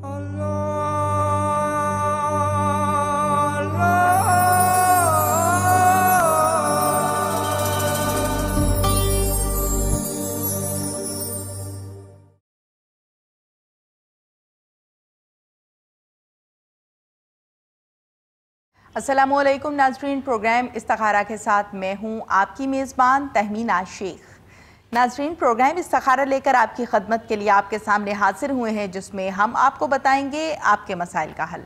अस्सलामुअलैकुम नाज़रीन, प्रोग्राम इस्तिखारा के साथ मैं हूँ आपकी मेज़बान तहमीना शेख। नाज़रीन, प्रोग्राम इस्तिखारा लेकर आपकी खदमत के लिए आपके सामने हाजिर हुए हैं, जिसमें हम आपको बताएंगे आपके मसाइल का हल।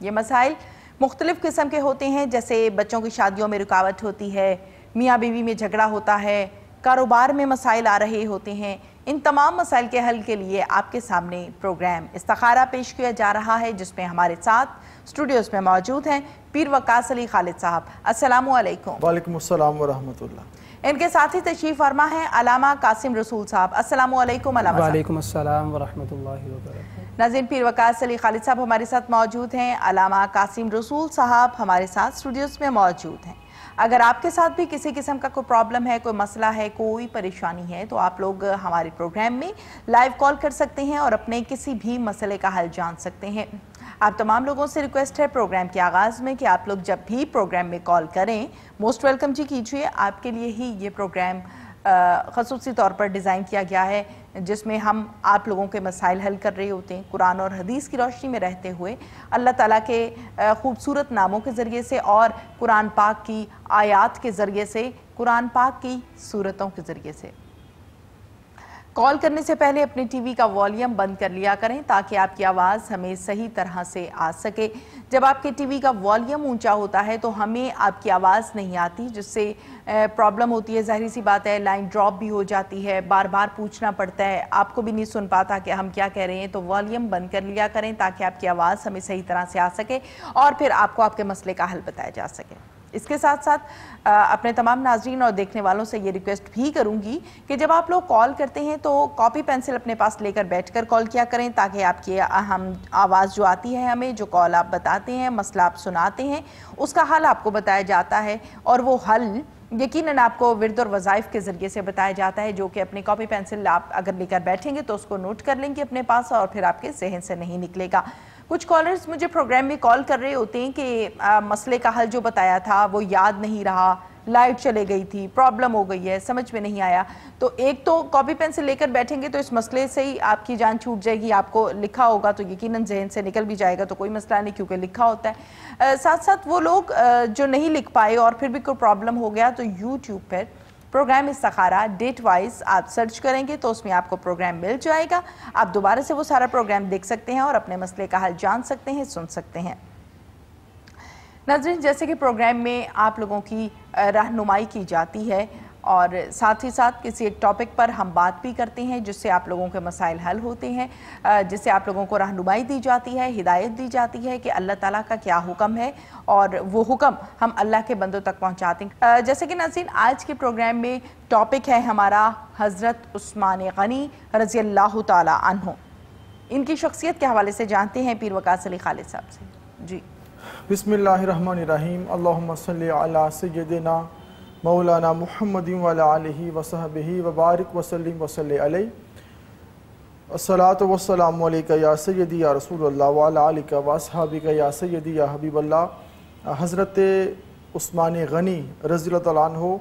ये मसाइल मुख्तलिफ़ किस्म के होते हैं, जैसे बच्चों की शादियों में रुकावट होती है, मियाँ बीवी में झगड़ा होता है, कारोबार में मसाइल आ रहे होते हैं। इन तमाम मसाइल के हल के लिए आपके सामने प्रोग्राम इस्तिखारा पेश किया जा रहा है, जिसमें हमारे साथ स्टूडियोज़ में मौजूद हैं पीर वकास अली खालिद साहब। अस्सलामु अलैकुम। वालेकुम अस्सलाम व रहमतुल्लाह। इनके साथ ही तशरीफ़ फरमा है अलामा कासिम रसूल साहब। अस्सलामु अलैकुम अलामा साहब। वालेकुम अस्सलाम व रहमतुल्लाहि व बरकातुहू। नाज़रीन, पीर वकास अली खालिद साहब हमारे साथ मौजूद हैं, अलामा कासिम रसूल साहब हमारे साथ स्टूडियोज़ में मौजूद हैं। अगर आपके साथ भी किसी किस्म का कोई प्रॉब्लम है, कोई मसला है, कोई परेशानी है, तो आप लोग हमारे प्रोग्राम में लाइव कॉल कर सकते हैं और अपने किसी भी मसले का हल जान सकते हैं। आप तमाम लोगों से रिक्वेस्ट है प्रोग्राम के आगाज़ में कि आप लोग जब भी प्रोग्राम में कॉल करें, मोस्ट वेलकम जी कीजिए। आपके लिए ही ये प्रोग्राम ख़ुसूसी तौर पर डिज़ाइन किया गया है, जिसमें हम आप लोगों के मसाइल हल कर रहे होते हैं कुरान और हदीस की रोशनी में रहते हुए, अल्लाह ताला के खूबसूरत नामों के ज़रिए से और कुरान पाक की आयात के ज़रिए से, कुरान पाक की सूरतों के ज़रिए से। कॉल करने से पहले अपने टीवी का वॉल्यूम बंद कर लिया करें, ताकि आपकी आवाज़ हमें सही तरह से आ सके। जब आपके टीवी का वॉल्यूम ऊंचा होता है तो हमें आपकी आवाज़ नहीं आती, जिससे प्रॉब्लम होती है। ज़ाहिर सी बात है, लाइन ड्रॉप भी हो जाती है, बार बार पूछना पड़ता है, आपको भी नहीं सुन पाता कि हम क्या कह रहे हैं। तो वॉल्यूम बंद कर लिया करें, ताकि आपकी आवाज़ हमें सही तरह से आ सके और फिर आपको आपके मसले का हल बताया जा सके। इसके साथ साथ अपने तमाम नाज़रीन और देखने वालों से ये रिक्वेस्ट भी करूंगी कि जब आप लोग कॉल करते हैं तो कॉपी पेंसिल अपने पास लेकर बैठकर कॉल किया करें, ताकि आपकी हम आवाज़ जो आती है, हमें जो कॉल आप बताते हैं, मसला आप सुनाते हैं, उसका हल आपको बताया जाता है। और वो हल यकीनन आपको विर्द और वज़ाइफ के ज़रिए से बताया जाता है, जो कि अपनी कॉपी पेंसिल आप अगर लेकर बैठेंगे तो उसको नोट कर लेंगे अपने पास और फिर आपके जहन से नहीं निकलेगा। कुछ कॉलर्स मुझे प्रोग्राम में कॉल कर रहे होते हैं कि मसले का हल जो बताया था वो याद नहीं रहा, लाइट चले गई थी, प्रॉब्लम हो गई है, समझ में नहीं आया। तो एक तो कॉपी पेन से लेकर बैठेंगे तो इस मसले से ही आपकी जान छूट जाएगी। आपको लिखा होगा तो यकीनन जहन से निकल भी जाएगा, तो कोई मसला नहीं, क्योंकि लिखा होता है। साथ साथ वो लोग जो नहीं लिख पाए और फिर भी कोई प्रॉब्लम हो गया, तो यूट्यूब पर प्रोग्राम इस्तिखारा डेट वाइज आप सर्च करेंगे तो उसमें आपको प्रोग्राम मिल जाएगा। आप दोबारा से वो सारा प्रोग्राम देख सकते हैं और अपने मसले का हल जान सकते हैं, सुन सकते हैं। नाज़रीन, जैसे कि प्रोग्राम में आप लोगों की रहनुमाई की जाती है और साथ ही साथ किसी एक टॉपिक पर हम बात भी करते हैं, जिससे आप लोगों के मसाइल हल होते हैं, जिससे आप लोगों को रहनुमाई दी जाती है, हिदायत दी जाती है कि अल्लाह ताला का क्या हुक्म है और वो हुक्म हम अल्लाह के बंदों तक पहुंचाते हैं। जैसे कि नाज़रीन, आज के प्रोग्राम में टॉपिक है हमारा हज़रत उस्मान गनी रज़ियल्लाहु ताला अन्हु। इनकी शख्सियत के हवाले से जानते हैं पीर वकास अली खालिद साहब से। जी बिस्मिल्लाहिर्रहमानिर्रहीम। अल्लाहुम्मा सल्ली अला सय्यदिना मौलाना मुहम्मदिन व अला आलिहि व सहबिहि व बारिक व सल्लिम व सल्ली अलैहि। अस्सलातु वस्सलामु अलैका या सय्यदी या रसूलल्लाह व अला आलिका व अस्हाबिका या सय्यदी या हबीबल्लाह। हज़रत उस्मान गनी रज़ियल्लाहु तआला अन्हु,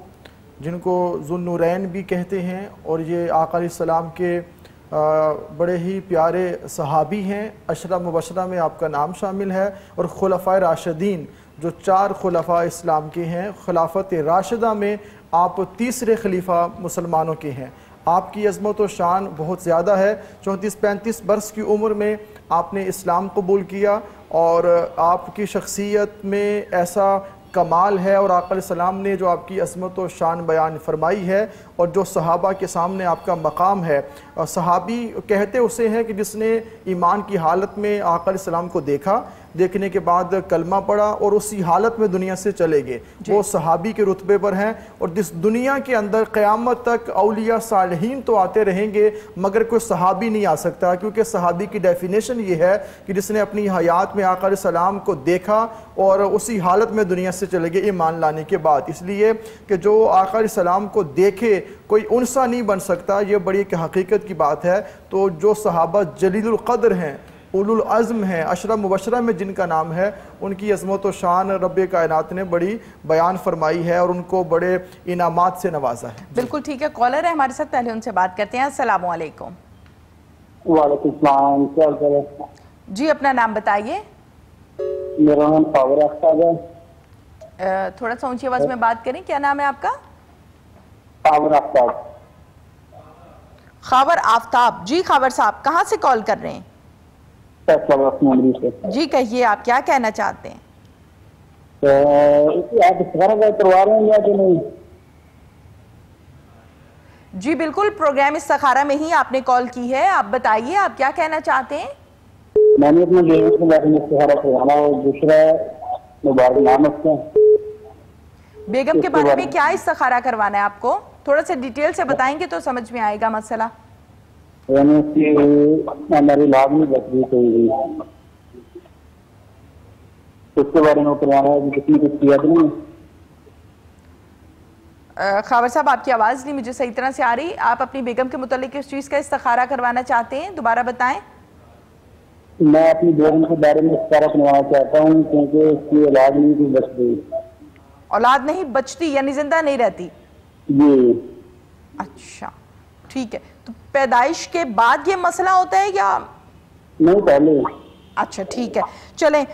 जिनको ज़ुन्नूरैन भी कहते हैं, और ये आका अलैहिस्सलाम के बड़े ही प्यारे सहाबी हैं। अशरा मुबशरा में आपका नाम शामिल है और खुलफ़ाए राशिदीन, जो 4 खुलफ़ा इस्लाम के हैं, खिलाफत राशिदा में आप तीसरे खलीफा मुसलमानों के हैं। आपकी अज़मत व शान बहुत ज़्यादा है। 34-35 बरस की उम्र में आपने इस्लाम कबूल किया और आपकी शख्सियत में ऐसा कमाल है और आका अलैहिस्सलाम ने जो आपकी अज़मत व शान बयान फरमाई है और जो सहाबा के सामने आपका मकाम है। सहाबी कहते उसे हैं कि जिसने ईमान की हालत में आका अलैहिस्सलाम को देखा, देखने के बाद कलमा पढ़ा और उसी हालत में दुनिया से चले गए, वो सहाबी के रुतबे पर हैं। और जिस दुनिया के अंदर क़यामत तक औलिया सालिहीन तो आते रहेंगे, मगर कोई सहाबी नहीं आ सकता, क्योंकि सहाबी की डेफिनेशन ये है कि जिसने अपनी हयात में आका अलैहिस्सलाम को देखा और उसी हालत में दुनिया से चले गए ईमान लाने के बाद। इसलिए कि जो आका अलैहिस्सलाम को देखे कोई उनसा नहीं बन सकता, ये बड़ी एक हकीकत की बात है। तो जो सहाबा जलीलुल क़द्र हैं, उलुल अज़्म हैं, अशरा मुबशरा में जिनका नाम है, उनकी अज़मत व शान रब्बे कायनात ने बड़ी बयान फरमाई है और उनको बड़े इनामात से नवाजा है। बिल्कुल ठीक है, कॉलर है हमारे साथ, पहले उनसे बात करते हैं। अस्सलाम वालेकुम। वालेकुम सलाम, क्या हाल है? जी अपना नाम बताइए। मेरा नाम खावर आफ्ताब है। थोड़ा सा ऊंची आवाज में बात करें, क्या नाम है आपका? खावर आफ्ताब। खावर आफ्ताब जी। खावर साहब कहाँ से कॉल कर रहे हैं? से। जी कहिए, आप क्या कहना चाहते हैं? आप करवा रहे हैं या कि नहीं? जी बिल्कुल, प्रोग्राम इस्तिखारा में ही आपने कॉल की है। आप बताइए आप क्या कहना चाहते हैं? मैंने अपने बेगम के बारे में इस्तिखारा करवाना और दूसरा मुबारक नाम रखते हैं। बेगम के बारे में क्या इस्तिखारा करवाना है आपको? थोड़ा सा डिटेल से बताएंगे तो समझ में आएगा मसला। हमारी लाभ नहीं बच रही कोई, उसके बारे में करवाना है, कितनी कुछ किया तो नहीं। खावर साहब आपकी आवाज़ नहीं मुझे सही तरह से आ रही। आप अपनी बेगम के मुतालिक किस चीज़ का इस्तिखारा करवाना चाहते हैं, दोबारा बताएं। मैं अपनी बेगम के बारे में इस्तिखारा करवाना चाहता हूँ क्योंकि उसकी औलाद नहीं बच रही। औलाद नहीं बचती यानी जिंदा नहीं रहती? जी। अच्छा ठीक है, तो पैदाइश के बाद ये मसला होता है या नहीं पहले? अच्छा ठीक है, चलें।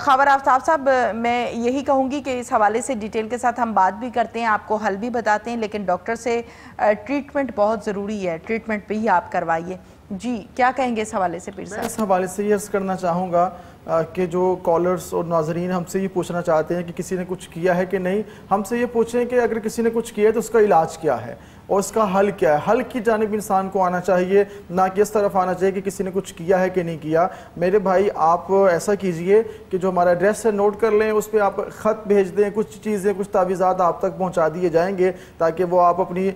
खावर आफ्ताब साहब, मैं यही कहूँगी कि इस हवाले से डिटेल के साथ हम बात भी करते हैं, आपको हल भी बताते हैं, लेकिन डॉक्टर से ट्रीटमेंट बहुत ज़रूरी है, ट्रीटमेंट पे ही आप करवाइए। जी क्या कहेंगे इस हवाले से? पीर साहब इस हवाले से ये अर्ज़ करना चाहूँगा कि जो कॉलर्स और नाजरीन हमसे ये पूछना चाहते हैं कि किसी ने कुछ किया है कि नहीं, हमसे ये पूछें कि अगर किसी ने कुछ किया है तो उसका इलाज क्या है और उसका हल क्या है। हल की जानिब इंसान को आना चाहिए, ना कि इस तरफ आना चाहिए कि किसी ने कुछ किया है कि नहीं किया। मेरे भाई आप ऐसा कीजिए कि जो हमारा एड्रेस है नोट कर लें, उस पर आप ख़त भेज दें, कुछ चीज़ें कुछ तावीज़ात आप तक पहुँचा दिए जाएंगे ताकि वो आप अपनी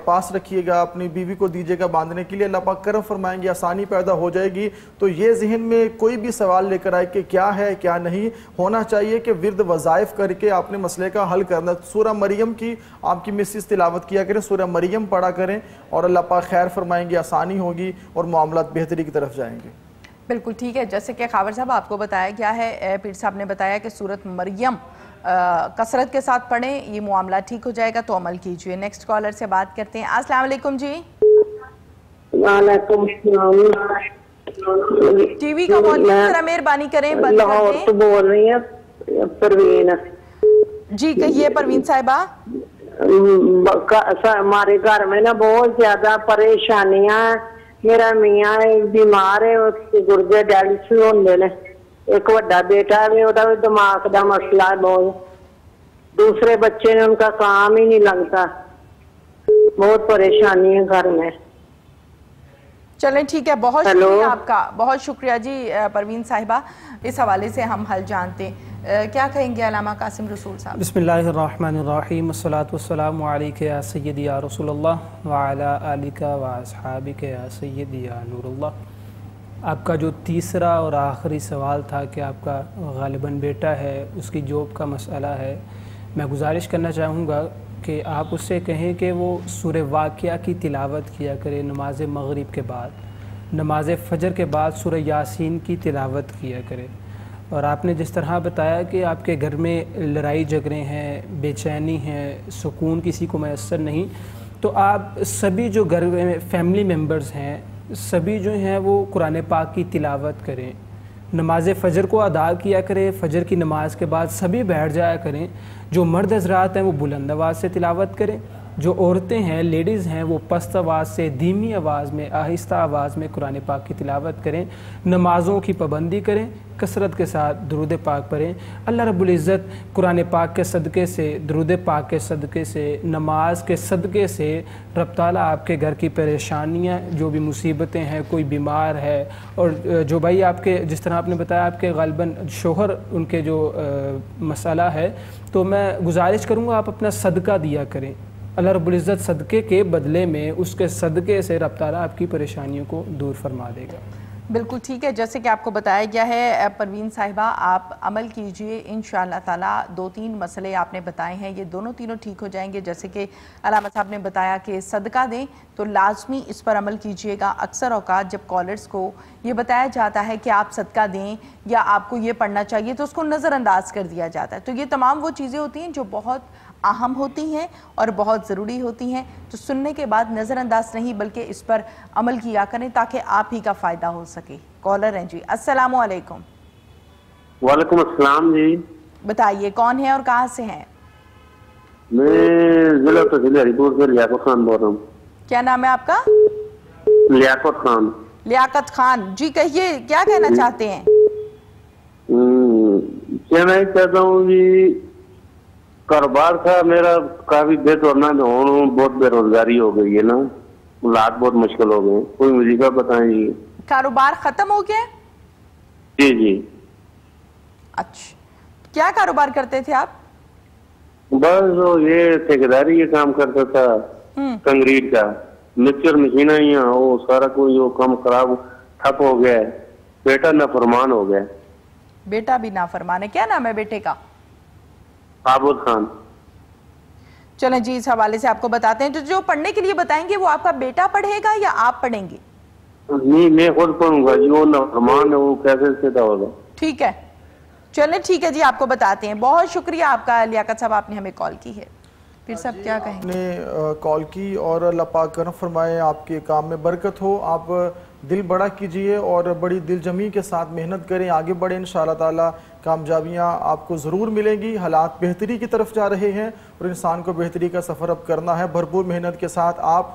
पास रखिएगा, अपनी बीवी को दीजिएगा बांधने के लिए। अल्लाह पाक करम फरमाएंगे, आसानी पैदा हो जाएगी। तो ये जहन में कोई भी सवाल लेकर आए कि क्या है क्या नहीं, होना चाहिए कि विर्द वज़ाइफ करके आपने मसले का हल करना। सूरह मरियम की आपकी मिसेस तिलावत किया करें, सूरह मरियम पढ़ा करें और अल्लाह पाक खैर फरमाएंगे, आसानी होगी और मामलात बेहतरी की तरफ जाएंगे। बिल्कुल ठीक है, जैसे कि खावर साहब आपको बताया गया है, पीर साहब ने बताया कि सूरत मरियम कसरत के साथ पढ़ें, ये मामला ठीक हो जाएगा, तो अमल कीजिए। नेक्स्ट कॉलर से बात करते हैं। अस्सलाम वालेकुम जी। वालेकुम सलाम। टीवी का वॉल्यूम जरा मेहरबानी करें बंद कर दें। तो बोल रही है परवीन जी, कहिए परवीन साहिबा। हमारे घर में ना बहुत ज्यादा परेशानियां। मेरा मियाँ बीमार है, उसके गुर्दे डायलिसिस होंदे ने। एक बड़ा बेटा है, ओदा भी दिमाग का मसला है बहुत। दूसरे बच्चे ने, उनका काम ही नहीं लगता। बहुत परेशानी है घर में। चलें ठीक है, बहुत शुक्रिया आपका, बहुत शुक्रिया जी परवीन साहिबा। इस हवाले से हम हल जानते हैं। क्या कहेंगे अल्लामा कासिम रसूल साहब? बिस्मिल्लाहिर्रहमानिर्रहीम, अस्सलातु वस्सलामु अलैका या सय्यदी या रसूलल्लाह व अला आलिका व अस्हाबिका या सय्यदी या नूरुल्लाह। आपका जो तीसरा और आखिरी सवाल था कि आपका गालिबन बेटा है, उसकी जॉब का मसला है, मैं गुजारिश करना चाहूँगा कि आप उससे कहें कि वो सूरह वाक़िया की तिलावत किया करे नमाज मगरिब के बाद, नमाज फ़जर के बाद सूरह यासीन की तिलावत किया करे। और आपने जिस तरह बताया कि आपके घर में लड़ाई झगड़े हैं, बेचैनी है, सुकून किसी को मैसर नहीं, तो आप सभी जो घर में फैमिली मेम्बर्स हैं, सभी जो हैं वो कुरान पाक की तिलावत करें, नमाज फ़जर को अदा किया करें। फ़जर की नमाज के बाद सभी बैठ जाया करें। जो मर्द हज़रात हैं वो बुलंद आवाज़ से तिलावत करें, जो औरतें हैं, लेडीज़ हैं, वो पस्त आवाज़ से, धीमी आवाज़ में, आहिस्ता आवाज़ में कुरान पाक की तिलावत करें। नमाज़ों की पाबंदी करें, कसरत के साथ दुरूद पाक पढ़ें। अल्लाह रब्बुल इज़्ज़त कुरान पाक के सदक़े से, दुरूद पाक के सदक़े से, नमाज के सदक़े से रब ताला आपके घर की परेशानियाँ, जो भी मुसीबतें हैं, कोई बीमार है, और जो भाई आपके जिस तरह आपने बताया आपके ग़ालिबन शोहर उनके जो मसला है, तो मैं गुजारिश करूँगा आप अपना सदका दिया करें। अल्लाह रब्बुल इज़्ज़त सदक़े के बदले में, उसके सदक़े से रब ताला आपकी परेशानियों को दूर फरमा देगा। बिल्कुल ठीक है, जैसे कि आपको बताया गया है परवीन साहिबा, आप अमल कीजिए इंशाअल्लाह ताला। 2-3 मसले आपने बताए हैं, ये दोनों तीनों ठीक हो जाएंगे। जैसे कि अलामा साहब ने बताया कि सदका दें तो लाजमी इस पर अमल कीजिएगा। अक्सर औकात जब कॉलर्स को ये बताया जाता है कि आप सदका दें या आपको ये पढ़ना चाहिए तो उसको नज़रअंदाज कर दिया जाता है। तो ये तमाम वो चीज़ें होती हैं जो बहुत अहम होती हैं और बहुत ज़रूरी होती हैं, तो सुनने के बाद नज़रअंदाज नहीं बल्कि इस पर अमल किया करें ताकि आप ही का फ़ायदा हो सके। कॉलर हैं जी, अस्सलाम वालेकुम। वालेकुम अस्सलाम जी, बताइए कौन है और कहाँ से हैं? मैं जिला तहसील हरिपुर से लियाकत खान बोल रहा हूँ। क्या नाम है आपका? लियाकत खान। लियाकत खान जी, कहिए क्या कहना चाहते हैं? कहना चाहता हूँ कि कारोबार था मेरा काफी बेतौरना हो, बहुत बेरोजगारी हो गई है ना, हालात बहुत मुश्किल हो गए, कोई वजीफा बताएं जी। कारोबार खत्म हो गया? जी जी। अच्छा, क्या कारोबार करते थे आप? बस ये ठेकेदारी के काम करता था, कंक्रीट का, मिक्सचर मशीन आई, वो सारा कोई वो काम खराब ठप हो गया है। बेटा नाफरमान हो गया। बेटा भी नाफरमान है? क्या नाम है बेटे का? आबुद खान। चलें जी, इस हवाले से आपको बताते हैं। जो पढ़ने के लिए बताएंगे वो आपका बेटा पढ़ेगा या आप पढ़ेंगे? नहीं, मैं खुद पढ़ूंगा जी, वो नाफरमान है, वो कैसे सीधा होगा। ठीक है, चले ठीक है जी, आपको बताते हैं। बहुत शुक्रिया आपका लियाकत साहब, आपने हमें कॉल की है। फिर सब क्या कहेंगे? ने कॉल की और अल्लाह पाक करम फरमाए, आपके काम में बरकत हो, आप दिल बड़ा कीजिए और बड़ी दिलजमी के साथ मेहनत करें, आगे बढ़ें। इंशाअल्लाह ताला कामयाबियाँ आपको ज़रूर मिलेंगी। हालात बेहतरी की तरफ जा रहे हैं और इंसान को बेहतरी का सफ़र अब करना है भरपूर मेहनत के साथ। आप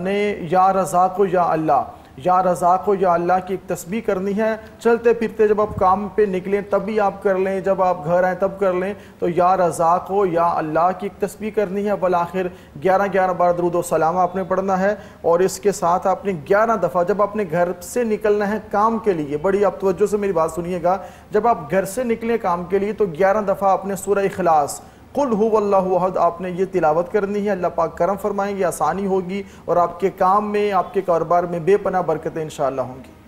ने या रज़ाक़ो या अल्लाह, या रज़ाक़ो या अल्लाह की एक तस्बीह करनी है। चलते फिरते जब आप काम पे निकलें तब भी आप कर लें, जब आप घर आएँ तब कर लें। तो या रज़ाक़ो या अल्लाह की एक तस्बीह करनी है। बल आखिर 11 बार दरूद व सलाम आपने पढ़ना है और इसके साथ आपने 11 दफ़ा जब अपने घर से निकलना है काम के लिए, बड़ी आप तवज्जो से मेरी बात सुनिएगा, जब आप घर से निकले काम के लिए तो 11 दफ़ा आपने सूरह इखलास कुल हुवल्लाहु अहद आपने ये तिलावत करनी है। अल्लाह पाक करम फरमाएंगे, आसानी होगी और आपके काम में, आपके कारोबार में बेपनाह बरकतें इंशाअल्लाह होंगी।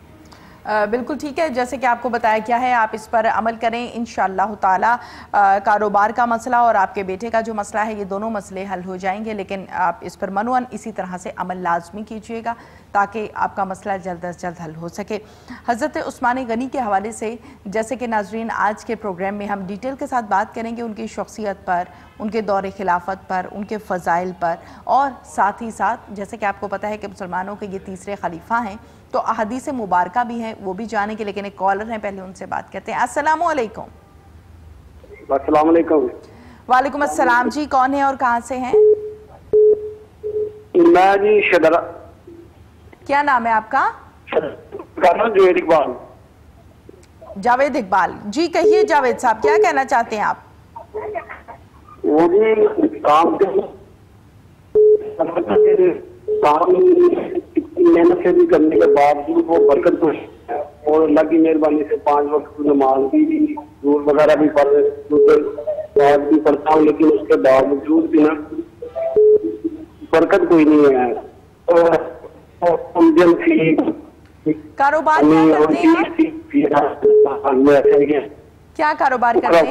बिल्कुल ठीक है, जैसे कि आपको बताया क्या है, आप इस पर अमल करें इंशाअल्लाह ताला। कारोबार का मसला और आपके बेटे का जो मसला है, ये दोनों मसले हल हो जाएंगे, लेकिन आप इस पर मनवन इसी तरह से अमल लाजमी कीजिएगा ताकि आपका मसला जल्द अज जल्द हल हो सके। हज़रत उस्मान गनी के हवाले से जैसे कि नाजरीन आज के प्रोग्राम में हम डिटेल के साथ बात करेंगे उनकी शख्सियत पर, उनके दौर खिलाफत पर, उनके फ़ज़ाइल पर, और साथ ही साथ जैसे कि आपको पता है कि मुसलमानों के ये तीसरे खलीफा हैं तो अहदीस मुबारका भी हैं, वो भी जानेंगे। लेकिन एक कॉलर हैं, पहले उनसे बात करते हैं। अस्सलाम वालेकुम। अस्सलाम वालेकुम। वालेकुम अस्सलाम जी, कौन है और कहाँ से हैं? मैं जी शदरा। क्या नाम है आपका? जावेद इकबाल। जावेद इकबाल जी, कहिए जावेद साहब क्या कहना चाहते हैं आप? वो जी काम मेहनत से भी करने के बाद भी वो बरकत खुश और अल्लाह की मेहरबानी से 5 वक्त की नमाज भी, दूर वगैरह भी पढ़ता हूँ, लेकिन उसके बावजूद भी ना बरकत कोई नहीं है। कारोबार क्या करते हैं आप? क्या कारोबार करते हैं?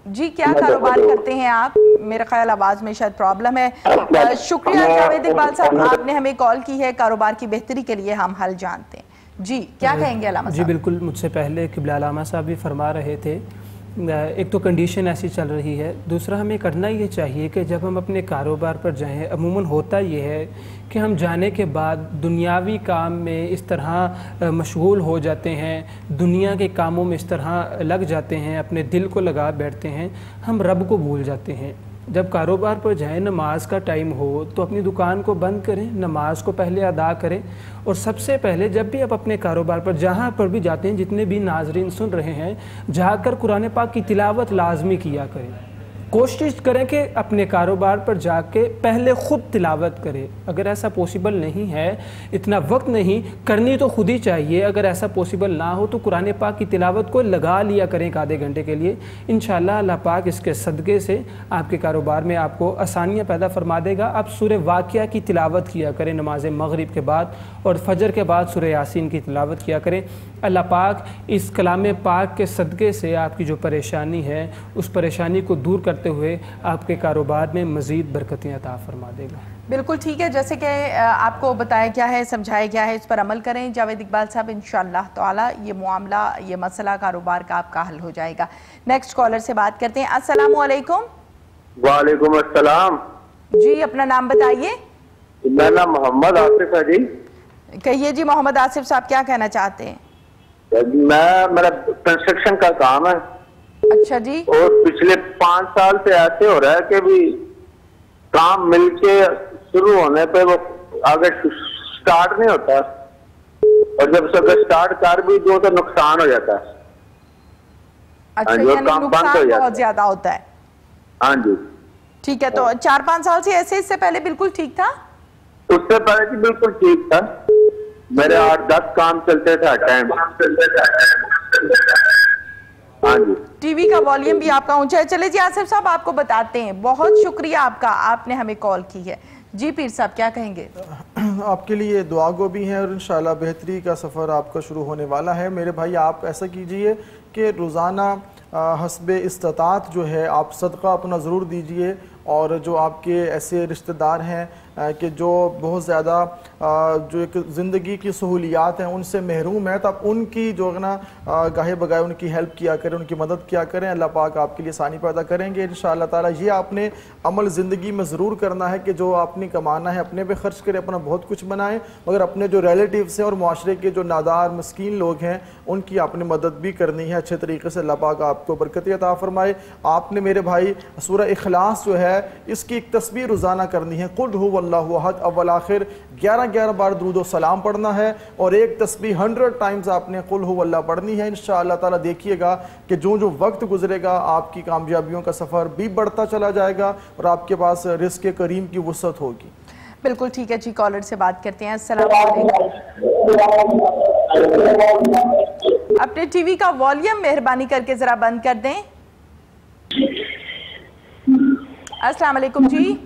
जी क्या कारोबार करते हैं आप? मेरा ख्याल आवाज में शायद प्रॉब्लम है। शुक्रिया जावेद इकबाल साहब, आपने हमें कॉल की है। कारोबार की बेहतरी के लिए हम हल जानते हैं। जी क्या कहेंगे अलामा साहब? जी बिल्कुल, मुझसे पहले क़िबला अलामा साहब भी फरमा रहे थे, एक तो कंडीशन ऐसी चल रही है, दूसरा हमें करना ये चाहिए कि जब हम अपने कारोबार पर जाएं, अमूमन होता ये है कि हम जाने के बाद दुनियावी काम में इस तरह मशगूल हो जाते हैं, दुनिया के कामों में इस तरह लग जाते हैं, अपने दिल को लगा बैठते हैं, हम रब को भूल जाते हैं। जब कारोबार पर जाएं, नमाज का टाइम हो तो अपनी दुकान को बंद करें, नमाज को पहले अदा करें और सबसे पहले जब भी आप अपने कारोबार पर जहाँ पर भी जाते हैं, जितने भी नाजरीन सुन रहे हैं, जाकर कुरान पाक की तिलावत लाजमी किया करें। कोशिश करें कि अपने कारोबार पर जाके पहले ख़ुद तिलावत करें। अगर ऐसा पॉसिबल नहीं है, इतना वक्त नहीं, करनी तो खुद ही चाहिए। अगर ऐसा पॉसिबल ना हो तो कुरान पाक की तिलावत को लगा लिया करें एक आधे घंटे के लिए। इंशाअल्लाह अल्लाह पाक इसके सदक़े से आपके कारोबार में आपको आसानियाँ पैदा फरमा देगा। आप सूरह वाक़िया की तिलावत किया करें नमाज मगरिब के बाद, और फजर के बाद सूरह यासीन की तिलावत किया करें। अल्लाह पाक इस कलाम पाक के सदक़े से आपकी जो परेशानी है उस परेशानी को दूर करते हुए आपके कारोबार में मज़ीद बरकतें अता फरमा देगा। बिल्कुल ठीक है, जैसे कि आपको बताया गया है, समझाया गया है, इस पर अमल करें जावेद इकबाल साहब। इंशाअल्लाह ताला ये मामला, ये मसला कारोबार का आपका हल हो जाएगा। नेक्स्ट कॉलर से बात करते हैं। अस्सलामु अलैकुम। वालेकुम अस्सलाम जी, अपना नाम बताइए। मेरा नाम मोहम्मद आसिफ है जी। कहिए जी मोहम्मद आसिफ साहब, क्या कहना चाहते हैं? मेरा कंस्ट्रक्शन का काम है। अच्छा जी। और पिछले 5 साल से ऐसे हो रहा है कि भी काम मिलके शुरू होने पे वो आगे स्टार्ट नहीं होता, और जब से स्टार्ट कर भी दो तो नुकसान हो जाता है। अच्छा, यानी नुकसान बहुत ज्यादा होता है। हाँ जी, ठीक है। तो 4-5 साल से ऐसे, इससे पहले बिल्कुल ठीक था? उससे पहले जी बिल्कुल ठीक था। मेरे 8-10 काम चलते थे हर टाइम। हाँ जी। टीवी का वॉल्यूम भी आपका ऊंचा है। चले जी आसिफ साहब, आपको बताते हैं। बहुत शुक्रिया आपका, आपने हमें कॉल की है। जी पीर साहब, क्या कहेंगे? आपके लिए दुआ गो भी है, और इंशाल्लाह बेहतरी का सफ़र आपका शुरू होने वाला है। मेरे भाई, आप ऐसा कीजिए कि रोज़ाना हस्बे इस्तात जो है आप सदका अपना ज़रूर दीजिए, और जो आपके ऐसे रिश्तेदार हैं कि जो बहुत ज़्यादा जो एक ज़िंदगी की सहूलियात हैं उनसे महरूम है, तो आप उनकी जो है ना गाहे बगाए उनकी हेल्प किया करें, उनकी मदद किया करें। अल्लाह पाक आपके लिए आसानी पैदा करेंगे इंशाअल्लाह ताला। ये आपने अमल ज़िंदगी में ज़रूर करना है कि जो आपने कमाना है अपने पे खर्च करें, अपना बहुत कुछ बनाएं, मगर अपने जो रिलेटिव्स हैं और माशरे के जो नादार मस्कीन लोग हैं उनकी आपने मदद भी करनी है अच्छे तरीके से। अल्लाह पाक आपको बरकत अता फरमाए। आपने मेरे भाई सूरह इखलास जो है इसकी एक तस्बीह रोज़ाना करनी है। कुल हुवल्लाहु अहद अव्वल आखिर 11 बार दुरूद व सलाम पढ़ना है, और एक तस्बीह 100 टाइम्स आपने कुल हुवल्लाह पढ़नी है। इंशाअल्लाह ताला देखिएगा कि जो जो वक्त गुजरेगा आपकी कामयाबियों का सफ़र भी बढ़ता चला जाएगा, और आपके पास रिज़्क़ करीम की वुसअत होगी। बिल्कुल ठीक है जी। कॉलर से बात करते हैं। अस्सलाम वालेकुम। अपने टीवी का वॉल्यूम मेहरबानी करके जरा बंद कर दें। अस्सलाम वालेकुम जी।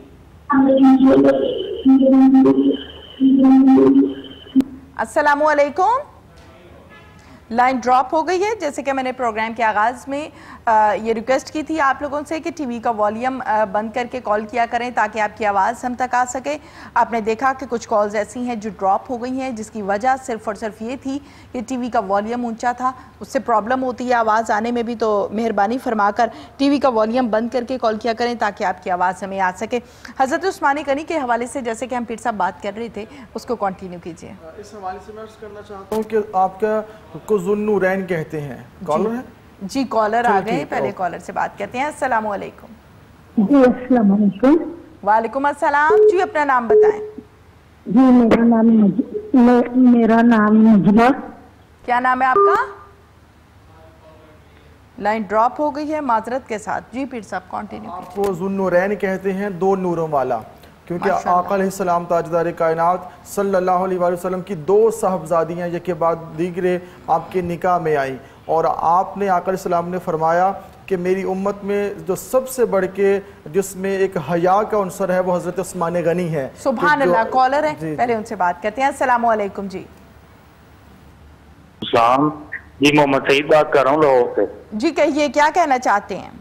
अस्सलामु अलैकुम। लाइन ड्रॉप हो गई है। जैसे कि मैंने प्रोग्राम के आगाज़ में ये रिक्वेस्ट की थी आप लोगों से कि टीवी का वॉल्यूम बंद करके कॉल किया करें ताकि आपकी आवाज़ हम तक आ सके। आपने देखा कि कुछ कॉल्स ऐसी हैं जो ड्रॉप हो गई हैं, जिसकी वजह सिर्फ़ और सिर्फ ये थी कि टीवी का वॉल्यूम ऊंचा था, उससे प्रॉब्लम होती है आवाज़ आने में भी। तो मेहरबानी फरमाकर टीवी का वॉल्यूम बंद करके कॉल किया करें ताकि आपकी आवाज़ हमें आ सके। हज़रत उस्मानी गनी के हवाले से जैसे कि हम पीर साहब बात कर रहे थे, उसको कंटिन्यू कीजिए। इस हवाले से मैं करना चाहता हूँ कि आपका को ज़ुन्नूरैन कहते हैं। कॉलर है जी, कॉलर आ गए। पहले कॉलर से बात करते हैं। अस्सलाम वालेकुम। जी अस्सलाम वालेकुम। वालेकुम अस्सलाम जी, अपना नाम बताएं। जी मेरा नाम नजमा। क्या नाम है आपका? लाइन ड्रॉप हो गई है, माजरत के साथ। जी पीर साहब कंटिन्यू। आपको ज़ुन्नूरैन कहते हैं, 2 नूरों वाला, क्योंकि आका अलैहिस्सलाम ताजदार कायनात सल्लल्लाहु अलैहि वसल्लम की 2 साहबजादियाँ एक के बाद दीगरे आपके निकाह में आई, और आपने आका अलैहिस्सलाम ने फरमाया कि मेरी उम्मत में जो सबसे बढ़ के जिसमें एक हया का अंसर है वो हज़रत उस्मान गनी है। सुभान अल्लाह। कॉलर है, पहले उनसे बात करते हैं। अस्सलाम वालेकुम जी। जी मोहम्मद सईद बात कर रहा हूँ लाहौर से। जी कहिए, क्या कहना चाहते हैं?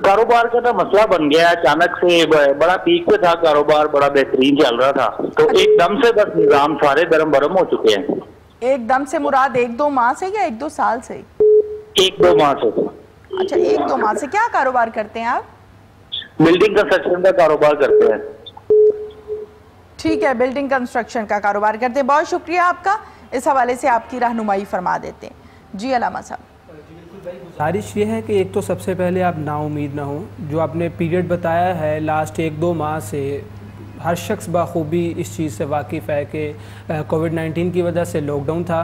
कारोबार का ना मसला बन गया है। अचानक से बड़ा पीक पे था कारोबार, बड़ा बेहतरीन चल रहा था, तो एकदम से बस निजाम सारे दरम बरम हो चुके हैं। एकदम से मुराद 1-2 माह से या 1-2 साल से? 1-2 माह से। अच्छा, 1-2 माह से। क्या कारोबार करते हैं आप? बिल्डिंग कंस्ट्रक्शन का कारोबार करते हैं। ठीक है, बिल्डिंग कंस्ट्रक्शन का कारोबार करते हैं। बहुत शुक्रिया आपका। इस हवाले से आपकी रहनुमाई फरमा देते हैं। जी अलामा साहब। गुजारिश ये है कि एक तो सबसे पहले आप नाउमीद ना हो। जो आपने पीरियड बताया है लास्ट 1-2 माह से हर शख्स बाखूबी इस चीज़ से वाकिफ़ है कि कोविड-19 की वजह से लॉकडाउन था,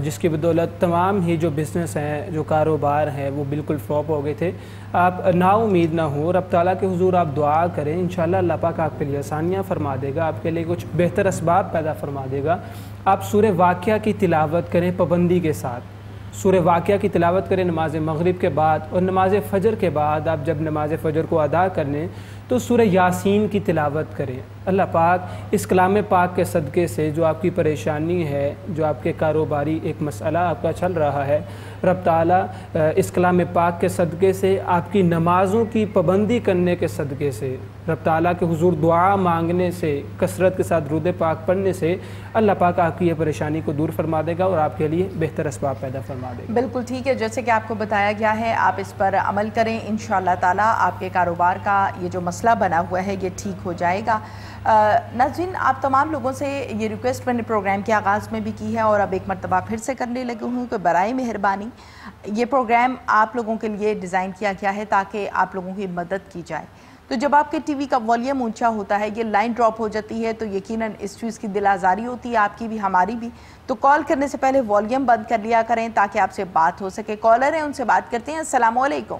जिसकी बदौलत तमाम ही जो बिज़नेस हैं, जो कारोबार हैं, वो बिल्कुल फ्लॉप हो गए थे। आप ना उम्मीद ना हो, रब ताला के हुजूर आप दुआ करें, इंशाल्लाह अल्लाह पाक आपके लिए आसानियाँ फरमा देगा, आपके लिए कुछ बेहतर असबाब पैदा फरमा देगा। आप सूरह वाक़िया की तिलावत करें पाबंदी के साथ। सूरह वाक़िया की तिलावत करें नमाज मगरिब के बाद, और नमाज फ़जर के बाद आप जब नमाज फ़जर को अदा कर लें तो सूरह यासीन की तिलावत करें। अल्लाह पाक इस कलाम पाक के सदक़े से जो आपकी परेशानी है, जो आपके कारोबारी एक मसला आपका चल रहा है, रब ताला इस कलाम पाक के सदक़े से, आपकी नमाज़ों की पाबंदी करने के सदक़े से, रब ताला के हुजूर दुआ मांगने से, कसरत के साथ दुरूद पाक पढ़ने से अल्लाह पाक आपकी ये परेशानी को दूर फरमा देगा और आपके लिए बेहतर असबाब पैदा फरमा देगा। बिल्कुल ठीक है, जैसे कि आपको बताया गया है, आप इस पर अमल करें, इंशाअल्लाह ताला आपके कारोबार का ये जो मसला बना हुआ है ये ठीक हो जाएगा। नाज़रीन, आप तमाम लोगों से ये रिक्वेस्ट मैंने प्रोग्राम के आगाज़ में भी की है और अब एक मरतबा फिर से करने लगी हूँ कि बराए मेहरबानी ये प्रोग्राम आप लोगों के लिए डिज़ाइन किया गया है ताकि आप लोगों की मदद की जाए। तो जब आपके टीवी का वॉल्यूम ऊंचा होता है, ये लाइन ड्रॉप हो जाती है, तो यकीनन इस चीज़ की दिल आज़ारी होती है, आपकी भी हमारी भी। तो कॉल करने से पहले वॉल्यूम बंद कर लिया करें ताकि आपसे बात हो सके। कॉलर हैं, उनसे बात करते हैं। अस्सलाम वालेकुम।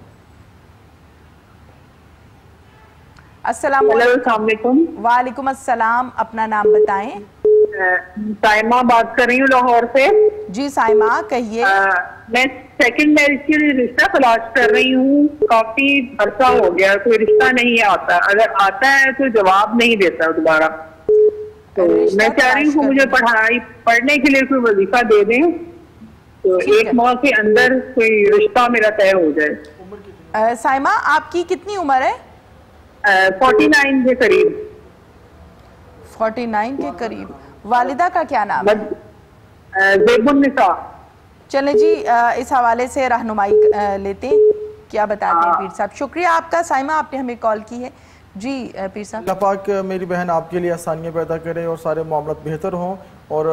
अस्सलाम वालेकुम। वालेकुम अस्सलाम। अपना नाम बताएं। साइमा बात कर रही हूँ लाहौर से। जी साइमा, कहिए। मैं सेकंड मैरिज के लिए रिश्ता तलाश कर रही हूँ, काफी अरसा हो गया, कोई रिश्ता नहीं आता, अगर आता है तो जवाब नहीं देता दोबारा। तो मैं चाह रही हूँ कि मुझे पढ़ने के लिए कोई वजीफा दे दें, तो एक माह के अंदर कोई रिश्ता मेरा तय हो जाए। साइमा, आपकी कितनी उम्र है? 49 के करीब। 49 के करीब। वालिदा का क्या नाम है? ज़ेबुन्निसा। चले जी, इस हवाले से रहनुमाई लेते हैं, क्या बताते हैं पीर साहब। शुक्रिया आपका साइमा, आपने हमें कॉल की है। जी पीर साहब। अल्लाह पाक मेरी बहन आपके लिए आसानियाँ पैदा करें और सारे मामलात बेहतर हों, और